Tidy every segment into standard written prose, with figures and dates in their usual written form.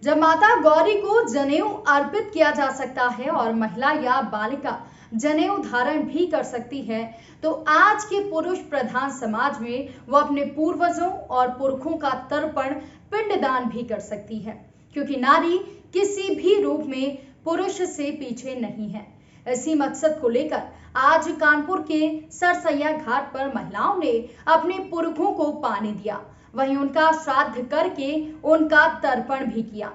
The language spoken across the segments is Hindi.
जब माता गौरी को जनेऊ अर्पित किया जा सकता है और महिला या बालिका जनेऊ धारण भी कर सकती है, तो आज के पुरुष प्रधान समाज में वो अपने पूर्वजों और पुरखों का तर्पण पिंडदान भी कर सकती है, क्योंकि नारी किसी भी रूप में पुरुष से पीछे नहीं है। इसी मकसद को लेकर आज कानपुर के सरसैया घाट पर महिलाओं ने अपने पुरखों को पानी दिया, वहीं उनका श्राद्ध करके उनका तर्पण भी किया।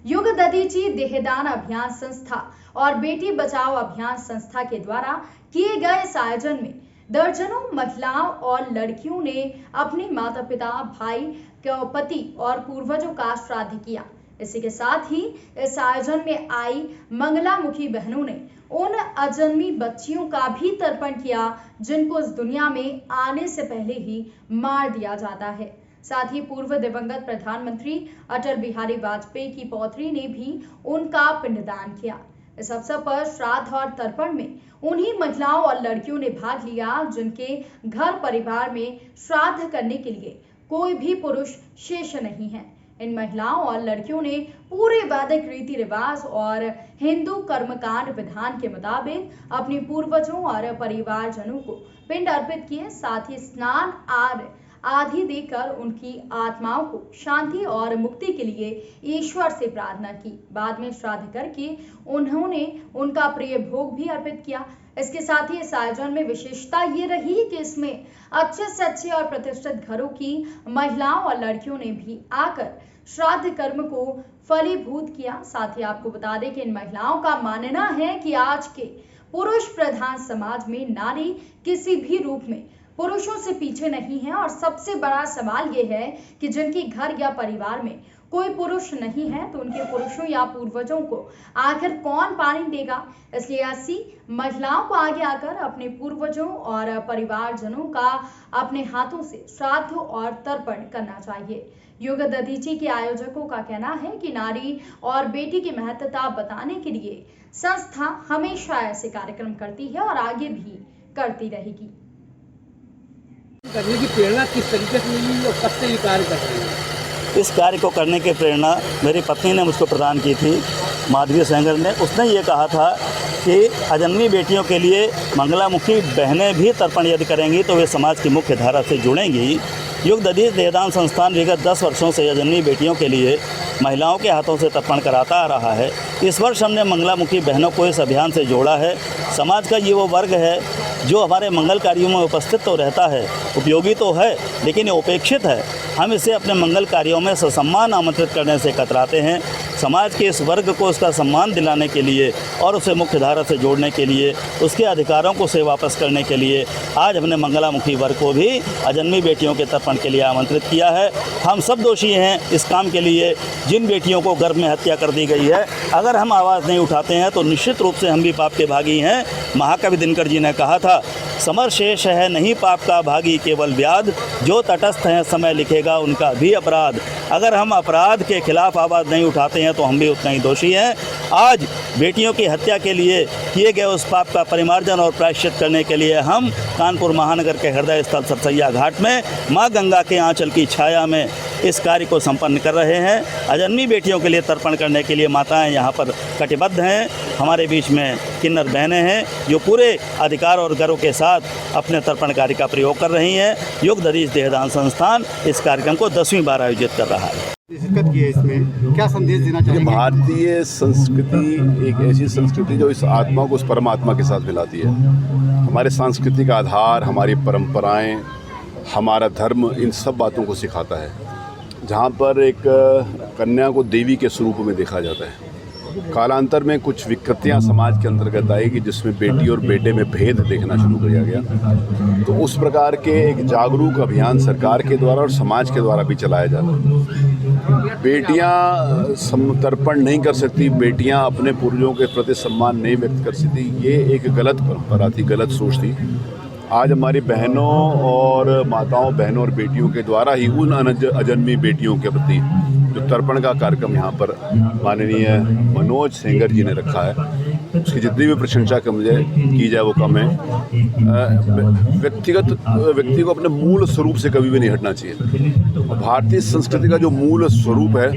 युग दधीची देहदान अभियान संस्था और बेटी बचाओ अभियान संस्था के द्वारा किए गए इस आयोजन में दर्जनों महिलाओं और लड़कियों ने अपने माता पिता, भाई, पति और पूर्वजों का श्राद्ध किया। इसी के साथ ही इस आयोजन में आई मंगलामुखी बहनों ने उन अजन्मी बच्चियों का भी तर्पण किया जिनको इस दुनिया में आने से पहले ही मार दिया जाता है। साथ ही पूर्व दिवंगत प्रधानमंत्री अटल बिहारी वाजपेयी की पौत्री ने भी उनका पिंडदान किया। इस अवसर पर श्राद्ध और तर्पण में उन्हीं महिलाओं और लड़कियों ने भाग लिया जिनके घर परिवार में श्राद्ध करने के लिए कोई भी पुरुष शेष नहीं है। इन महिलाओं और लड़कियों ने पूरे वैदिक रीति रिवाज और हिंदू कर्मकांड विधान के मुताबिक अपने पूर्वजों और परिवारजनों को पिंड अर्पित किए। साथ ही स्नान आदि देकर उनकी आत्माओं को शांति और मुक्ति के लिए ईश्वर से प्रार्थना की। बाद में श्राद्ध करके उन्होंने उनका प्रिय भोग भी अर्पित किया। इसके साथ ही इस आयोजन में विशेषता ये रही कि इसमें अच्छे से अच्छे और प्रतिष्ठित घरों की महिलाओं और लड़कियों ने भी आकर श्राद्ध कर्म को फलीभूत किया। साथ ही आपको बता दें कि इन महिलाओं का मानना है कि आज के पुरुष प्रधान समाज में नारी किसी भी रूप में पुरुषों से पीछे नहीं है, और सबसे बड़ा सवाल ये है कि जिनके घर या परिवार में कोई पुरुष नहीं है तो उनके पुरुषों या पूर्वजों को आखिर कौन पानी देगा। इसलिए ऐसी महिलाओं को आगे आकर अपने पूर्वजों और परिवारजनों का अपने हाथों से श्राद्ध और तर्पण करना चाहिए। युग दधीची के आयोजकों का कहना है कि नारी और बेटी की महत्वता बताने के लिए संस्था हमेशा ऐसे कार्यक्रम करती है और आगे भी करती रहेगी। करने की प्रेरणा किस तरीके से मिली और कब से ये कार्य कर रही है? इस कार्य को करने की प्रेरणा मेरी पत्नी ने मुझको प्रदान की थी, माधवी सेंगर ने। उसने ये कहा था कि अजन्मी बेटियों के लिए मंगलामुखी बहनें भी तर्पण यदि करेंगी तो वे समाज की मुख्य धारा से जुड़ेंगी। युग दधीच देहदान संस्थान विगत 10 वर्षों से अजन्मी बेटियों के लिए महिलाओं के हाथों से तर्पण कराता आ रहा है। इस वर्ष हमने मंगलामुखी बहनों को इस अभियान से जोड़ा है। समाज का ये वो वर्ग है जो हमारे मंगल कार्यों में उपस्थित तो रहता है, उपयोगी तो है, लेकिन ये उपेक्षित है। हम इसे अपने मंगल कार्यों में ससम्मान आमंत्रित करने से कतराते हैं। समाज के इस वर्ग को उसका सम्मान दिलाने के लिए और उसे मुख्य धारा से जोड़ने के लिए, उसके अधिकारों को से वापस करने के लिए आज हमने मंगलामुखी वर्ग को भी अजन्मी बेटियों के तर्पण के लिए आमंत्रित किया है। हम सब दोषी हैं इस काम के लिए जिन बेटियों को गर्भ में हत्या कर दी गई है। अगर हम आवाज़ नहीं उठाते हैं तो निश्चित रूप से हम भी पाप के भागी हैं। महाकवि दिनकर जी ने कहा था, समर शेष है नहीं पाप का भागी केवल व्याध, जो तटस्थ हैं समय लिखेगा उनका भी अपराध। अगर हम अपराध के खिलाफ आवाज़ नहीं उठाते हैं तो हम भी उतना ही दोषी हैं। आज बेटियों की हत्या के लिए किए गए उस पाप का परिमार्जन और प्रायश्चित करने के लिए हम कानपुर महानगर के हृदय स्थल सरसैया घाट में माँ गंगा के आंचल की छाया में इस कार्य को संपन्न कर रहे हैं। अजन्मी बेटियों के लिए तर्पण करने के लिए माताएं यहाँ पर कटिबद्ध हैं। हमारे बीच में किन्नर बहनें हैं जो पूरे अधिकार और गर्व के साथ अपने तर्पण कार्य का प्रयोग कर रही हैं। युग दधीच देहदान संस्थान इस कार्यक्रम को 10वीं बार आयोजित कर रहा है। शिरकत की है, इसमें क्या संदेश देना चाहिए? भारतीय संस्कृति एक ऐसी संस्कृति जो इस आत्मा को उस परमात्मा के साथ मिलाती है। हमारे सांस्कृतिक आधार, हमारी परंपराएं, हमारा धर्म इन सब बातों को सिखाता है। जहाँ पर एक कन्या को देवी के स्वरूप में देखा जाता है। कालांतर में कुछ विकृतियाँ समाज के अंतर्गत आई कि जिसमें बेटी और बेटे में भेद देखना शुरू किया गया। तो उस प्रकार के एक जागरूक अभियान सरकार के द्वारा और समाज के द्वारा भी चलाया जाता है। बेटियाँ समतर्पण नहीं कर सकती, बेटियाँ अपने पूर्वजों के प्रति सम्मान नहीं व्यक्त कर सकती, ये एक गलत परंपरा थी, गलत सोच थी। आज हमारी बहनों और माताओं, बहनों और बेटियों के द्वारा ही उन अजन्मी बेटियों के प्रति जो तर्पण का कार्यक्रम यहाँ पर माननीय मनोज सेंगर जी ने रखा है, उसकी जितनी भी प्रशंसा की जाए वो कम है। व्यक्ति को अपने मूल स्वरूप से कभी भी नहीं हटना चाहिए। भारतीय संस्कृति का जो मूल स्वरूप है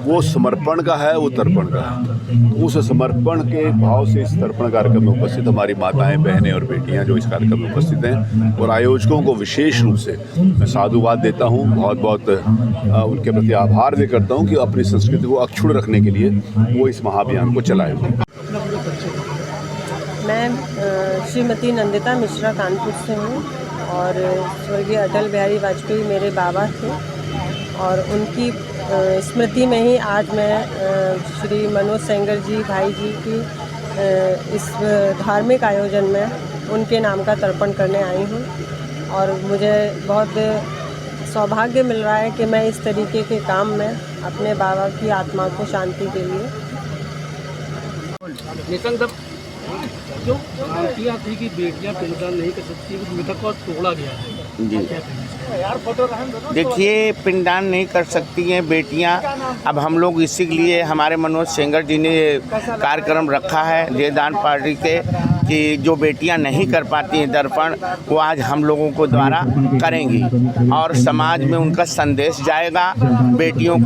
वो समर्पण का है, वो तर्पण का है। उस समर्पण के भाव से इस तर्पण कार्यक्रम में उपस्थित हमारी माताएं, बहनें और बेटियां जो इस कार्यक्रम में उपस्थित हैं, और आयोजकों को विशेष रूप से मैं साधुवाद देता हूं, बहुत बहुत उनके प्रति आभार व्यक्त करता हूं कि अपनी संस्कृति को अक्षुण्ण रखने के लिए वो इस महाअभियान को चलाएं। मैं श्रीमती नंदिता मिश्रा कानपुर से हूँ और स्वर्गीय अटल बिहारी वाजपेयी मेरे बाबा थे और उनकी स्मृति में ही आज मैं श्री मनोज सेंगर जी भाई जी की इस धार्मिक आयोजन में उनके नाम का तर्पण करने आई हूँ और मुझे बहुत सौभाग्य मिल रहा है कि मैं इस तरीके के काम में अपने बाबा की आत्मा को शांति के लिए जो मानसियाँ थी कि बेटियाँ पिंडदान नहीं कर सकती, उस मिथक को तोड़ा गया है जी। देखिए, पिंडदान नहीं कर सकती हैं बेटियां। अब हम लोग इसीलिए हमारे मनोज सेंगर जी ने कार्यक्रम रखा है देवदान पार्टी के कि जो बेटियां नहीं कर पाती हैं दर्पण, वो आज हम लोगों को द्वारा करेंगी और समाज में उनका संदेश जाएगा। बेटियां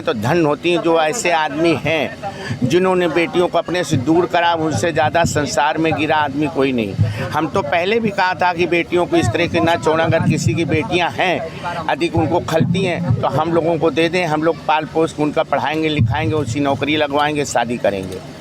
तो धन होती हैं। जो ऐसे आदमी हैं जिन्होंने बेटियों को अपने से दूर करा, उनसे ज़्यादा संसार में गिरा आदमी कोई नहीं। हम तो पहले भी कहा था कि बेटियों को इस तरह के ना छोड़ना। अगर किसी की बेटियां हैं अधिक उनको खलती हैं तो हम लोगों को दे दें, हम लोग पाल पोस उनका पढ़ाएंगे, लिखाएंगे, उसी नौकरी लगवाएंगे, शादी करेंगे।